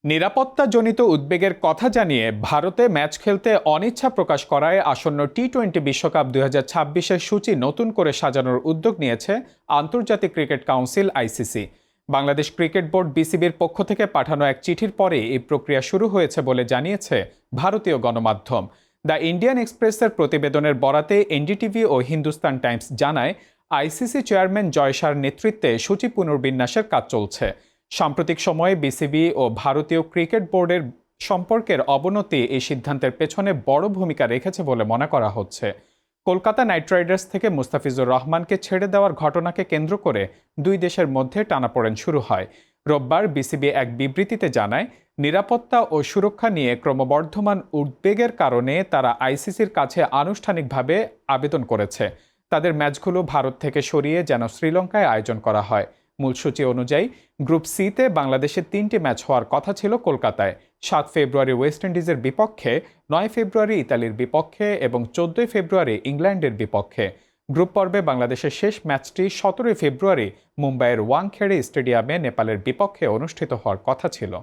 নিরাপত্তাজনিত উদ্বেগের কথা জানিয়ে ভারতে ম্যাচ খেলতে অনিচ্ছা প্রকাশ করায় আসন্ন টি-20 বিশ্বকাপ 2026-এর সূচি নতুন করে সাজানোর উদ্যোগ নিয়েছে আন্তর্জাতিক cricket council ICC. Bangladesh cricket board বিসিবির পক্ষ থেকে পাঠানো এক চিঠির পরে এই প্রক্রিয়া শুরু হয়েছে বলে জানিয়েছে ভারতীয় গণমাধ্যম। দ্য ইন্ডিয়ান এক্সপ্রেসের প্রতিবেদনের বরাতে এনডিটিভি ও হিন্দুস্তান টাইমস জানায়, আইসিসি চেয়ারম্যান জয় শাহর নেতৃত্বে সূচি পুনর্বিন্যাসের কাজ চলছে। সাম্প্রতিক সময়ে বিসিবি ও ভারতীয় ক্রিকেট বোর্ডের সম্পর্কের অবনতি এই সিদ্ধান্তের পেছনে বড় ভূমিকা রেখেছে বলে মনে করা হচ্ছে। কলকাতা নাইট রাইডার্স থেকে মুস্তাফিজুর রহমানকে ছেড়ে দেওয়ার ঘটনাকে কেন্দ্র করে দুই দেশের মধ্যে টানাপোড়েন শুরু হয়। রোববার বিসিবি এক বিবৃতিতে জানায়, নিরাপত্তা ও সুরক্ষা নিয়ে ক্রমবর্ধমান উদ্বেগের কারণে তারা আইসিসির কাছে আনুষ্ঠানিকভাবে আবেদন করেছে তাদের ম্যাচগুলো ভারত থেকে সরিয়ে যেন শ্রীলঙ্কায় আয়োজন করা হয়। মূল সূচি অনুযায়ী গ্রুপ সিতে বাংলাদেশের 3টি ম্যাচ হওয়ার কথা ছিল কলকাতায়। 7 ফেব্রুয়ারি ওয়েস্ট ইন্ডিজের বিপক্ষে, 9 ফেব্রুয়ারি ইতালির বিপক্ষে এবং 14 ফেব্রুয়ারি ইংল্যান্ডের বিপক্ষে। গ্রুপ পর্বে বাংলাদেশের শেষ ম্যাচটি 17 ফেব্রুয়ারি মুম্বাইয়ের ওয়াংখেড়ে স্টেডিয়ামে নেপালের বিপক্ষে অনুষ্ঠিত হওয়ার কথা ছিল।